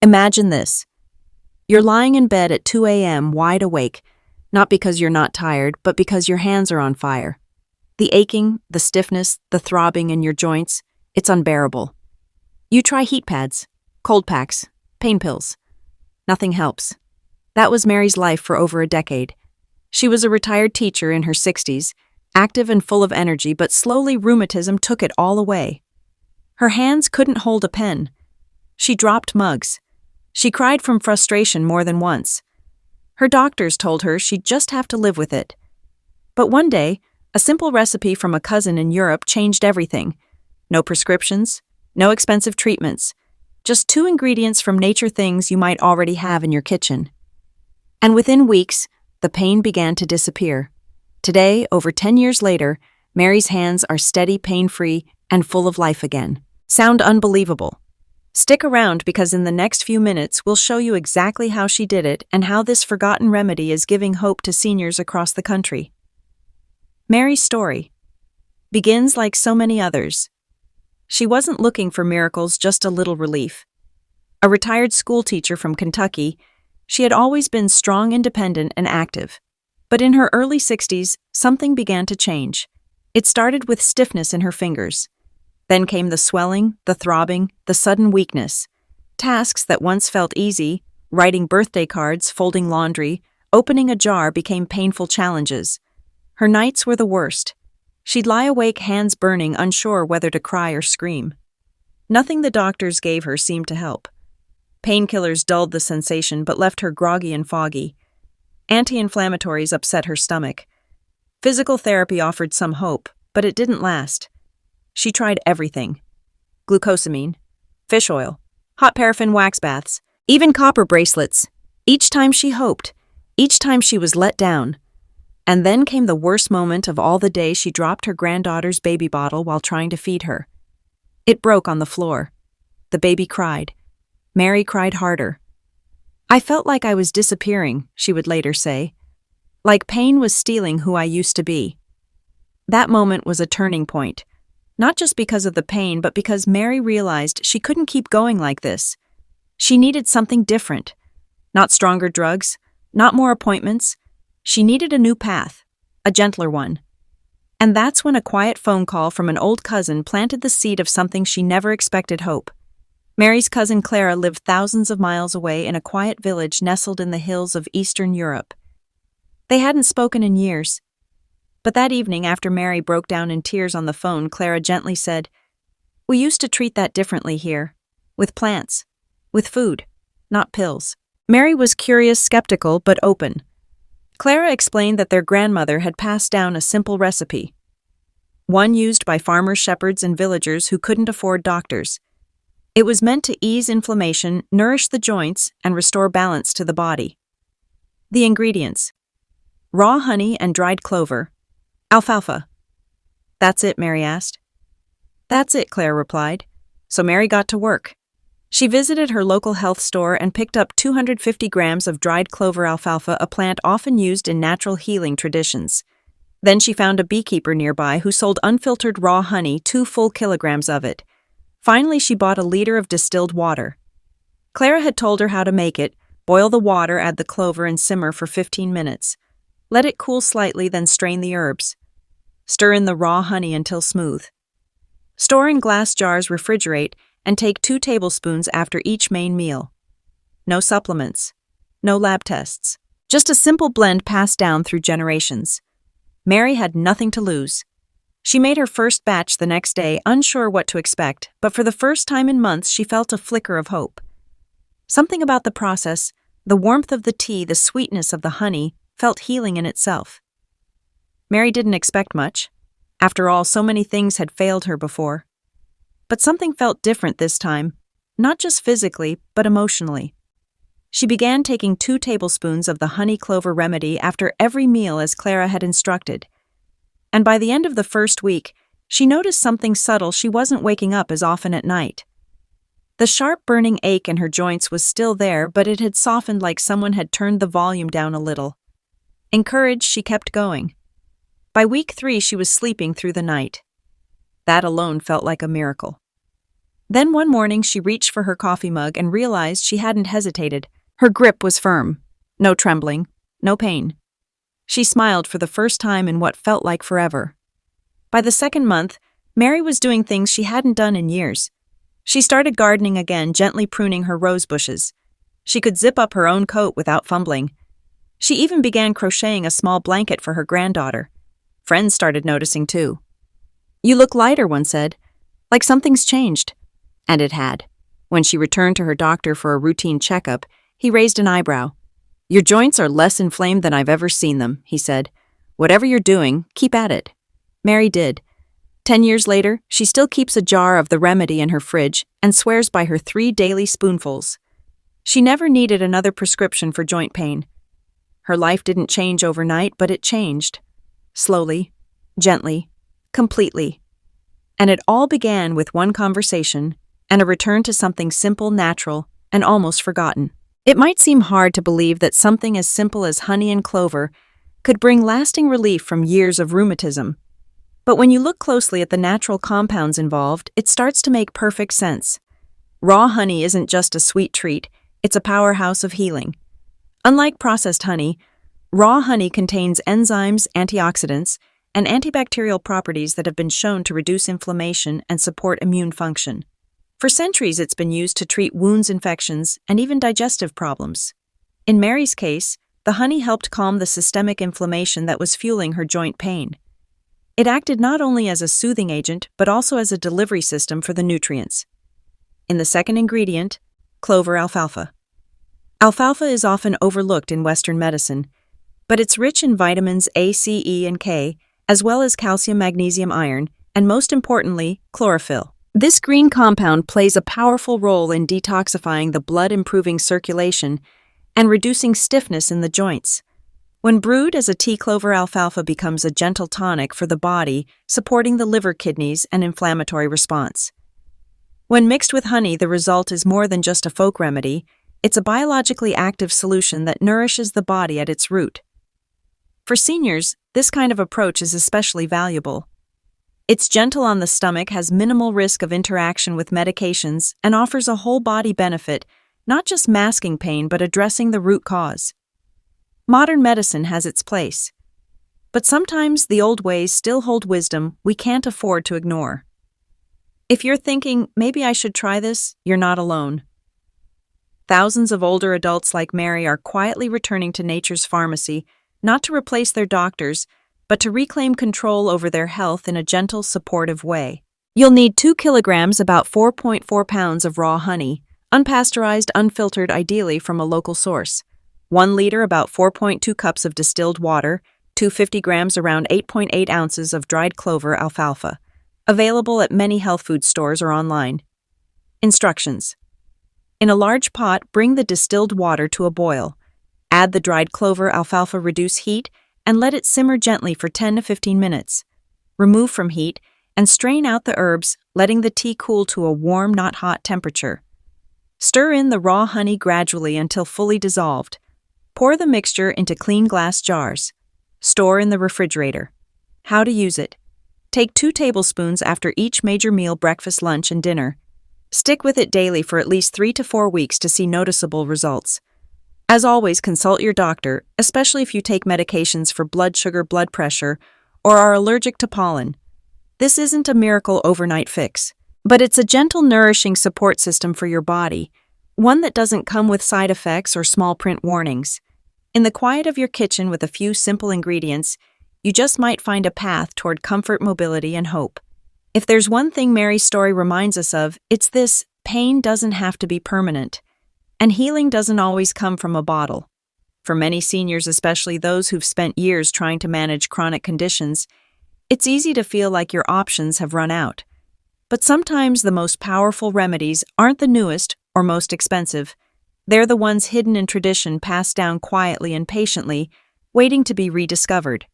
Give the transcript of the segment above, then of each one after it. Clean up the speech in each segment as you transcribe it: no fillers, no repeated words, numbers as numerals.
Imagine this. You're lying in bed at 2 a.m. wide awake, not because you're not tired, but because your hands are on fire. The aching, the stiffness, the throbbing in your joints, it's unbearable. You try heat pads, cold packs, pain pills. Nothing helps. That was Mary's life for over a decade. She was a retired teacher in her 60s, active and full of energy, but slowly rheumatism took it all away. Her hands couldn't hold a pen. She dropped mugs. She cried from frustration more than once. Her doctors told her she'd just have to live with it. But one day, a simple recipe from a cousin in Europe changed everything. No prescriptions, no expensive treatments, just 2 ingredients from nature, things you might already have in your kitchen. And within weeks, the pain began to disappear. Today, over 10 years later, Mary's hands are steady, pain-free, and full of life again. Sound unbelievable? Stick around, because in the next few minutes we'll show you exactly how she did it and how this forgotten remedy is giving hope to seniors across the country. Mary's story begins like so many others. She wasn't looking for miracles, just a little relief. A retired schoolteacher from Kentucky, she had always been strong, independent, and active. But in her early 60s, something began to change. It started with stiffness in her fingers. Then came the swelling, the throbbing, the sudden weakness. Tasks that once felt easy, writing birthday cards, folding laundry, opening a jar, became painful challenges. Her nights were the worst. She'd lie awake, hands burning, unsure whether to cry or scream. Nothing the doctors gave her seemed to help. Painkillers dulled the sensation but left her groggy and foggy. Anti-inflammatories upset her stomach. Physical therapy offered some hope, but it didn't last. She tried everything. Glucosamine, fish oil, hot paraffin wax baths, even copper bracelets. Each time she hoped, each time she was let down. And then came the worst moment of all the day. She dropped her granddaughter's baby bottle while trying to feed her. It broke on the floor. The baby cried. Mary cried harder. "I felt like I was disappearing," she would later say. "Like pain was stealing who I used to be." That moment was a turning point. Not just because of the pain, but because Mary realized she couldn't keep going like this. She needed something different. Not stronger drugs, not more appointments. She needed a new path, a gentler one. And that's when a quiet phone call from an old cousin planted the seed of something she never expected: hope. Mary's cousin Clara lived thousands of miles away in a quiet village nestled in the hills of Eastern Europe. They hadn't spoken in years. But that evening, after Mary broke down in tears on the phone, Clara gently said, "We used to treat that differently here. With plants. With food. Not pills." Mary was curious, skeptical, but open. Clara explained that their grandmother had passed down a simple recipe. One used by farmers, shepherds, and villagers who couldn't afford doctors. It was meant to ease inflammation, nourish the joints, and restore balance to the body. The ingredients: raw honey and dried clover. Alfalfa. "That's it?" Mary asked. "That's it," Claire replied. So Mary got to work. She visited her local health store and picked up 250 grams of dried clover alfalfa, a plant often used in natural healing traditions. Then she found a beekeeper nearby who sold unfiltered raw honey, 2 full kilograms of it. Finally, she bought a liter of distilled water. Clara had told her how to make it: boil the water, add the clover, and simmer for 15 minutes. Let it cool slightly, then strain the herbs. Stir in the raw honey until smooth. Store in glass jars, refrigerate, and take 2 tablespoons after each main meal. No supplements. No lab tests. Just a simple blend passed down through generations. Mary had nothing to lose. She made her first batch the next day, unsure what to expect, but for the first time in months she felt a flicker of hope. Something about the process, the warmth of the tea, the sweetness of the honey, felt healing in itself. Mary didn't expect much. After all, so many things had failed her before. But something felt different this time, not just physically, but emotionally. She began taking 2 tablespoons of the honey clover remedy after every meal as Clara had instructed. And by the end of the first week, she noticed something subtle: she wasn't waking up as often at night. The sharp burning ache in her joints was still there, but it had softened, like someone had turned the volume down a little. Encouraged, she kept going. By week 3, she was sleeping through the night. That alone felt like a miracle. Then one morning she reached for her coffee mug and realized she hadn't hesitated. Her grip was firm. No trembling. No pain. She smiled for the first time in what felt like forever. By the second month, Mary was doing things she hadn't done in years. She started gardening again, gently pruning her rose bushes. She could zip up her own coat without fumbling. She even began crocheting a small blanket for her granddaughter. Friends started noticing too. "You look lighter," one said. "Like something's changed." And it had. When she returned to her doctor for a routine checkup, he raised an eyebrow. "Your joints are less inflamed than I've ever seen them," he said. "Whatever you're doing, keep at it." Mary did. 10 years later, she still keeps a jar of the remedy in her fridge and swears by her 3 daily spoonfuls. She never needed another prescription for joint pain. Her life didn't change overnight, but it changed. Slowly, gently, completely. And it all began with one conversation and a return to something simple, natural, and almost forgotten. It might seem hard to believe that something as simple as honey and clover could bring lasting relief from years of rheumatism. But when you look closely at the natural compounds involved, it starts to make perfect sense. Raw honey isn't just a sweet treat, it's a powerhouse of healing. Unlike processed honey, raw honey contains enzymes, antioxidants, and antibacterial properties that have been shown to reduce inflammation and support immune function. For centuries, it's been used to treat wounds, infections, and even digestive problems. In Mary's case, the honey helped calm the systemic inflammation that was fueling her joint pain. It acted not only as a soothing agent, but also as a delivery system for the nutrients. In the second ingredient, clover alfalfa. Alfalfa is often overlooked in Western medicine, but it's rich in vitamins A, C, E, and K, as well as calcium, magnesium, iron, and most importantly, chlorophyll. This green compound plays a powerful role in detoxifying the blood, improving circulation, and reducing stiffness in the joints. When brewed as a tea, clover alfalfa becomes a gentle tonic for the body, supporting the liver, kidneys, and inflammatory response. When mixed with honey, the result is more than just a folk remedy. It's a biologically active solution that nourishes the body at its root. For seniors, this kind of approach is especially valuable. It's gentle on the stomach, has minimal risk of interaction with medications, and offers a whole body benefit, not just masking pain but addressing the root cause. Modern medicine has its place, but sometimes the old ways still hold wisdom we can't afford to ignore. If you're thinking, maybe I should try this, you're not alone. Thousands of older adults like Mary are quietly returning to nature's pharmacy, not to replace their doctors, but to reclaim control over their health in a gentle, supportive way. You'll need 2 kilograms, about 4.4 pounds of raw honey, unpasteurized, unfiltered, ideally from a local source. 1 liter, about 4.2 cups of distilled water, 250 grams, around 8.8 ounces of dried clover alfalfa. Available at many health food stores or online. Instructions. In a large pot, bring the distilled water to a boil. Add the dried clover alfalfa, reduce heat, and let it simmer gently for 10 to 15 minutes. Remove from heat and strain out the herbs, letting the tea cool to a warm, not hot temperature. Stir in the raw honey gradually until fully dissolved. Pour the mixture into clean glass jars. Store in the refrigerator. How to use it. Take 2 tablespoons after each major meal, breakfast, lunch, and dinner. Stick with it daily for at least 3 to 4 weeks to see noticeable results. As always, consult your doctor, especially if you take medications for blood sugar, blood pressure, or are allergic to pollen. This isn't a miracle overnight fix, but it's a gentle, nourishing support system for your body, one that doesn't come with side effects or small print warnings. In the quiet of your kitchen with a few simple ingredients, you just might find a path toward comfort, mobility, and hope. If there's one thing Mary's story reminds us of, it's this: pain doesn't have to be permanent, and healing doesn't always come from a bottle. For many seniors, especially those who've spent years trying to manage chronic conditions, it's easy to feel like your options have run out. But sometimes the most powerful remedies aren't the newest or most expensive. They're the ones hidden in tradition, passed down quietly and patiently, waiting to be rediscovered.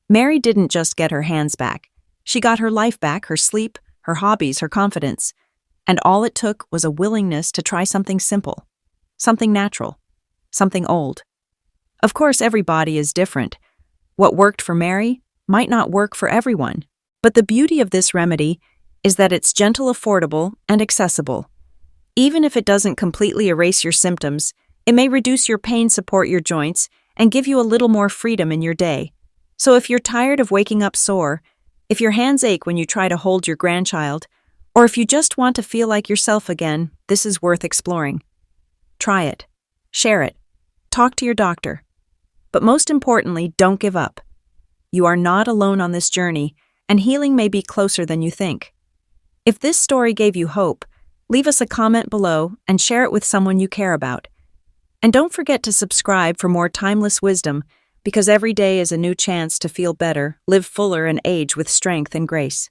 Mary didn't just get her hands back. She got her life back, her sleep, her hobbies, her confidence. And all it took was a willingness to try something simple, something natural, something old. Of course, every body is different. What worked for Mary might not work for everyone. But the beauty of this remedy is that it's gentle, affordable, and accessible. Even if it doesn't completely erase your symptoms, it may reduce your pain, support your joints, and give you a little more freedom in your day. So if you're tired of waking up sore, if your hands ache when you try to hold your grandchild, or if you just want to feel like yourself again, this is worth exploring. Try it. Share it. Talk to your doctor. But most importantly, don't give up. You are not alone on this journey, and healing may be closer than you think. If this story gave you hope, leave us a comment below and share it with someone you care about. And don't forget to subscribe for more timeless wisdom, because every day is a new chance to feel better, live fuller, and age with strength and grace.